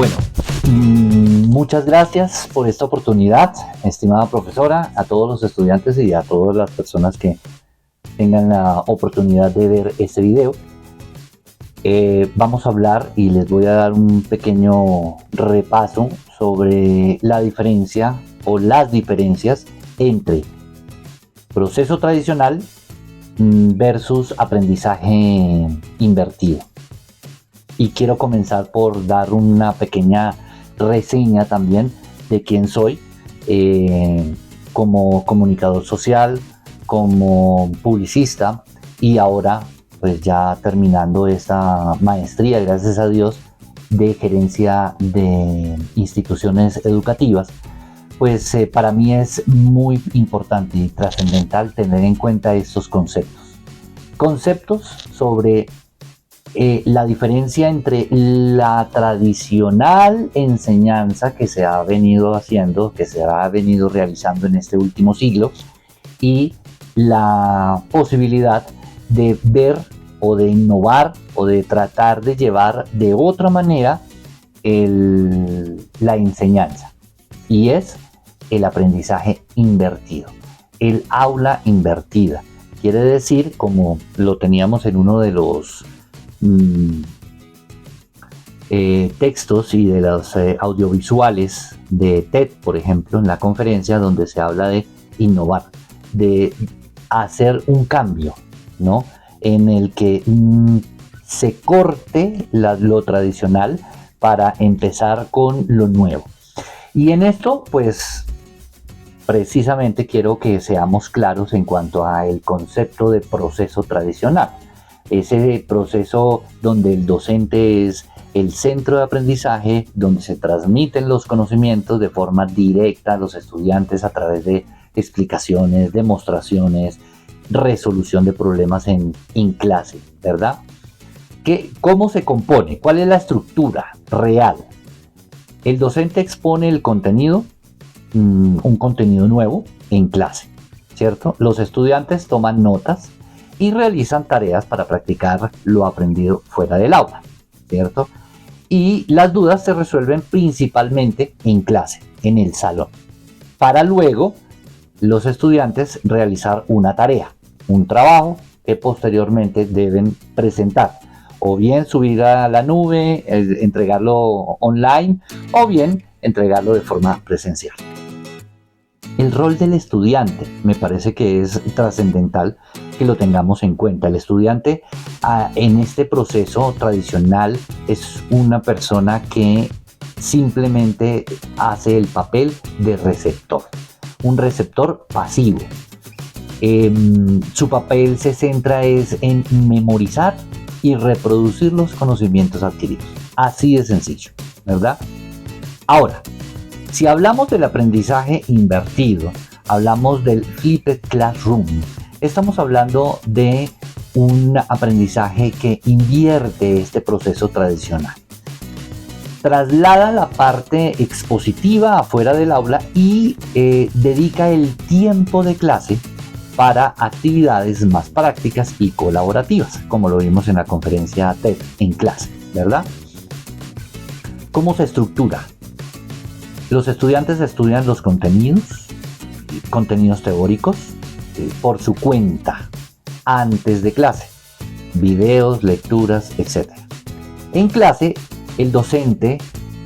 Bueno, muchas gracias por esta oportunidad, estimada profesora, a todos los estudiantes y a todas las personas que tengan la oportunidad de ver este video. Vamos a hablar y les voy a dar un pequeño repaso sobre la diferencia o las diferencias entre proceso tradicional versus aprendizaje invertido. Y quiero comenzar por dar una pequeña reseña también de quién soy como comunicador social, como publicista y ahora pues ya terminando esta maestría, gracias a Dios, de gerencia de instituciones educativas. Pues para mí es muy importante y trascendental tener en cuenta estos conceptos sobre la diferencia entre la tradicional enseñanza que se ha venido haciendo, que se ha venido realizando en este último siglo, y la posibilidad de ver o de innovar o de tratar de llevar de otra manera la enseñanza, y es el aprendizaje invertido, el aula invertida. Quiere decir, como lo teníamos en uno de los textos y de los audiovisuales de TED, por ejemplo, en la conferencia donde se habla de innovar, de hacer un cambio, ¿no? En el que se corte lo tradicional para empezar con lo nuevo. Y en esto, pues, precisamente quiero que seamos claros en cuanto al concepto de proceso tradicional. Ese proceso donde el docente es el centro de aprendizaje, donde se transmiten los conocimientos de forma directa a los estudiantes a través de explicaciones, demostraciones, resolución de problemas en clase, ¿verdad? ¿Cómo se compone? ¿Cuál es la estructura real? El docente expone el contenido, un contenido nuevo en clase, ¿cierto? Los estudiantes toman notas y realizan tareas para practicar lo aprendido fuera del aula, ¿cierto? Y las dudas se resuelven principalmente en clase, en el salón, para luego los estudiantes realizar una tarea, un trabajo que posteriormente deben presentar, o bien subir a la nube, entregarlo online, o bien entregarlo de forma presencial. El rol del estudiante me parece que es trascendental que lo tengamos en cuenta. El estudiante en este proceso tradicional es una persona que simplemente hace el papel de receptor, un receptor pasivo. Su papel se centra en memorizar y reproducir los conocimientos adquiridos. Así de sencillo, ¿verdad? Ahora, si hablamos del aprendizaje invertido, hablamos del flipped classroom. Estamos hablando de un aprendizaje que invierte este proceso tradicional. Traslada la parte expositiva afuera del aula y dedica el tiempo de clase para actividades más prácticas y colaborativas, como lo vimos en la conferencia TED en clase, ¿verdad? ¿Cómo se estructura? Los estudiantes estudian los contenidos teóricos por su cuenta antes de clase, videos, lecturas, etc. En clase, el docente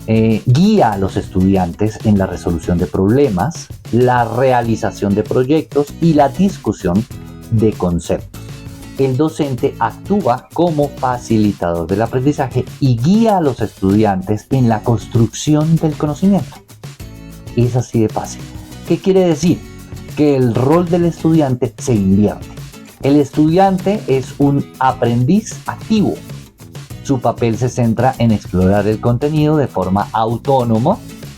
guía a los estudiantes en la resolución de problemas, la realización de proyectos y la discusión de conceptos. El docente actúa como facilitador del aprendizaje y guía a los estudiantes en la construcción del conocimiento. Es así de fácil. ¿Qué quiere decir? Que el rol del estudiante se invierte. El estudiante es un aprendiz activo. Su papel se centra en explorar el contenido de forma autónoma,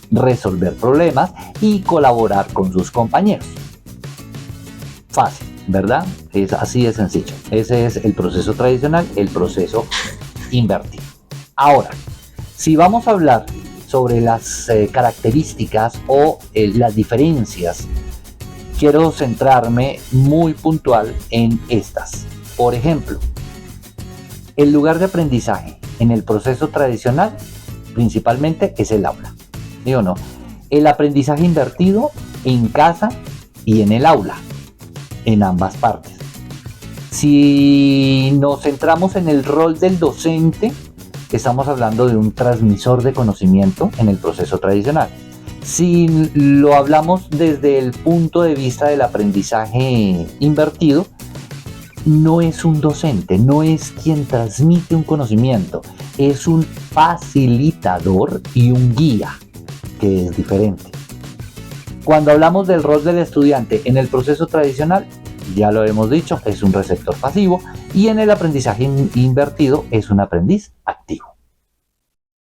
resolver problemas y colaborar con sus compañeros. Fácil, ¿verdad? Es así de sencillo. Ese es el proceso tradicional, el proceso invertido. Ahora, si vamos a hablar sobre las características o las diferencias, quiero centrarme muy puntual en estas. Por ejemplo, el lugar de aprendizaje en el proceso tradicional principalmente es el aula, ¿sí o no? El aprendizaje invertido en casa y en el aula, en ambas partes. Si nos centramos en el rol del docente, estamos hablando de un transmisor de conocimiento en el proceso tradicional. Si lo hablamos desde el punto de vista del aprendizaje invertido, no es un docente, no es quien transmite un conocimiento, es un facilitador y un guía, que es diferente. Cuando hablamos del rol del estudiante en el proceso tradicional, ya lo hemos dicho, es un receptor pasivo, y en el aprendizaje invertido es un aprendiz activo.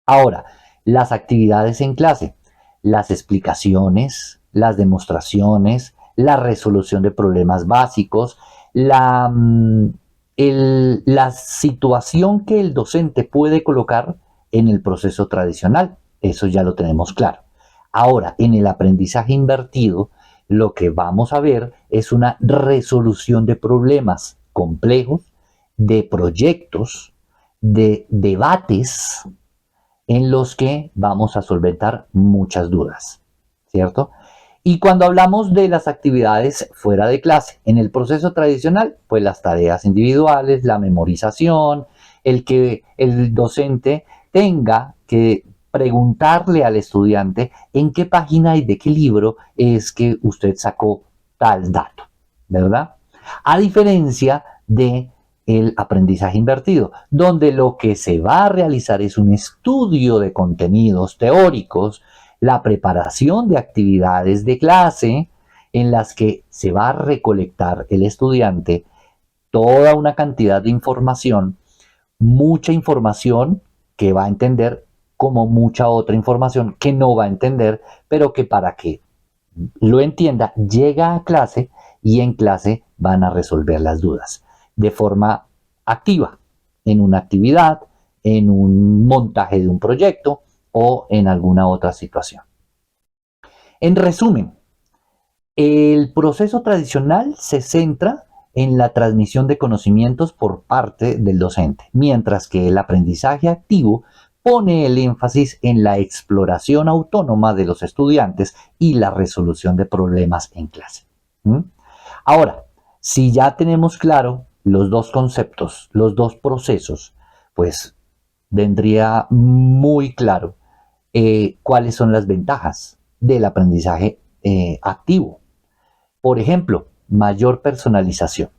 Ahora, las actividades en clase, las explicaciones, las demostraciones, la resolución de problemas básicos, la situación que el docente puede colocar en el proceso tradicional, eso ya lo tenemos claro. Ahora, en el aprendizaje invertido, lo que vamos a ver es una resolución de problemas complejos, de proyectos, de debates en los que vamos a solventar muchas dudas, ¿cierto? Y cuando hablamos de las actividades fuera de clase, en el proceso tradicional, pues las tareas individuales, la memorización, el que el docente tenga que preguntarle al estudiante en qué página y de qué libro es que usted sacó tal dato, ¿verdad? A diferencia de el aprendizaje invertido, donde lo que se va a realizar es un estudio de contenidos teóricos, la preparación de actividades de clase en las que se va a recolectar el estudiante toda una cantidad de información, mucha información que va a entender como mucha otra información que no va a entender, pero que para que lo entienda llega a clase y en clase van a resolver las dudas de forma activa, en una actividad, en un montaje de un proyecto o en alguna otra situación. En resumen, el proceso tradicional se centra en la transmisión de conocimientos por parte del docente, mientras que el aprendizaje activo pone el énfasis en la exploración autónoma de los estudiantes y la resolución de problemas en clase. Ahora, si ya tenemos claro los dos conceptos, los dos procesos, pues vendría muy claro cuáles son las ventajas del aprendizaje activo. Por ejemplo, mayor personalización.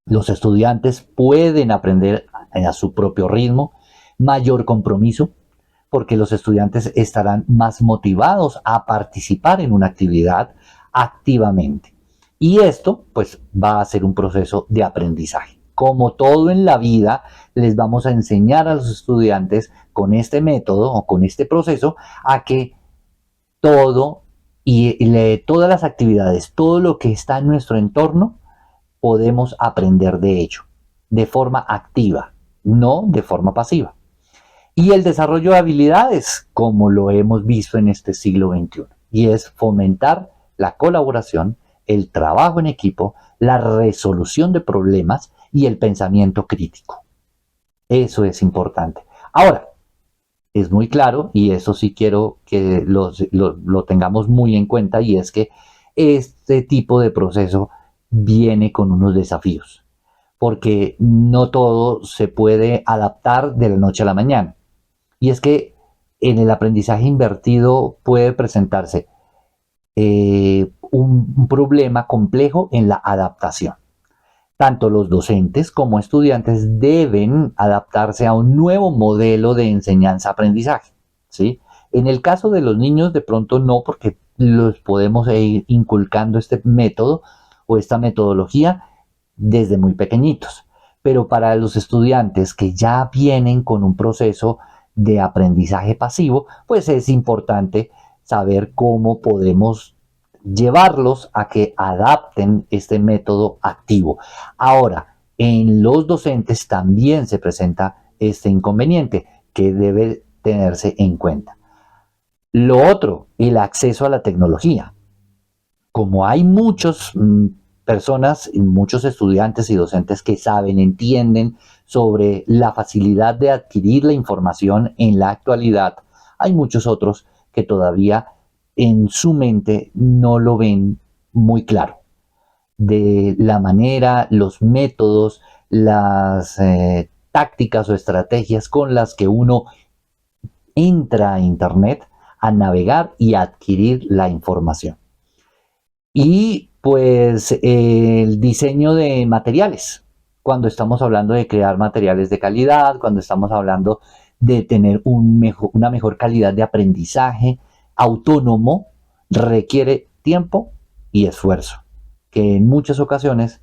Los estudiantes pueden aprender a su propio ritmo, mayor compromiso, porque los estudiantes estarán más motivados a participar en una actividad activamente. Y esto, pues, va a ser un proceso de aprendizaje. Como todo en la vida, les vamos a enseñar a los estudiantes con este método o con este proceso a que todo todas las actividades, todo lo que está en nuestro entorno, podemos aprender de ello, de forma activa, no de forma pasiva. Y el desarrollo de habilidades, como lo hemos visto en este siglo XXI, y es fomentar la colaboración, el trabajo en equipo, la resolución de problemas y el pensamiento crítico. Eso es importante. Ahora, es muy claro, y eso sí quiero que lo tengamos muy en cuenta, y es que este tipo de proceso viene con unos desafíos, porque no todo se puede adaptar de la noche a la mañana. Y es que en el aprendizaje invertido puede presentarse un problema complejo en la adaptación. Tanto los docentes como estudiantes deben adaptarse a un nuevo modelo de enseñanza-aprendizaje, ¿sí? En el caso de los niños, de pronto no, porque los podemos ir inculcando este método o esta metodología desde muy pequeñitos. Pero para los estudiantes que ya vienen con un proceso de aprendizaje pasivo, pues es importante saber cómo podemos llevarlos a que adapten este método activo. Ahora, en los docentes también se presenta este inconveniente que debe tenerse en cuenta. Lo otro, el acceso a la tecnología. Como hay muchas personas, muchos estudiantes y docentes que saben, entienden sobre la facilidad de adquirir la información en la actualidad. Hay muchos otros que todavía en su mente no lo ven muy claro. De la manera, los métodos, las tácticas o estrategias con las que uno entra a Internet a navegar y a adquirir la información. Y pues el diseño de materiales, cuando estamos hablando de crear materiales de calidad, cuando estamos hablando de tener una mejor calidad de aprendizaje autónomo, requiere tiempo y esfuerzo, que en muchas ocasiones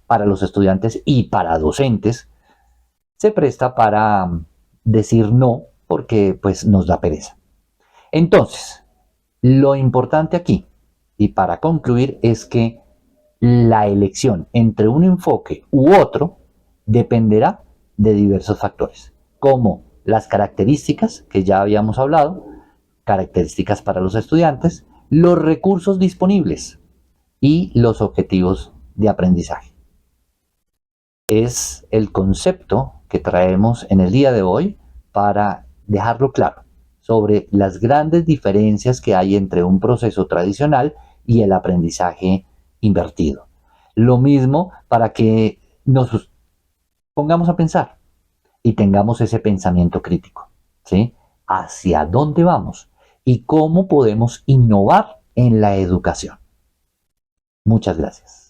para los estudiantes y para docentes se presta para decir no porque pues nos da pereza. Entonces, lo importante aquí, y para concluir, es que la elección entre un enfoque u otro dependerá de diversos factores, como las características que ya habíamos hablado, características para los estudiantes, los recursos disponibles y los objetivos de aprendizaje. Es el concepto que traemos en el día de hoy para dejarlo claro sobre las grandes diferencias que hay entre un proceso tradicional y el aprendizaje invertido. Lo mismo para que nos pongamos a pensar y tengamos ese pensamiento crítico, ¿sí? ¿Hacia dónde vamos? Y cómo podemos innovar en la educación. Muchas gracias.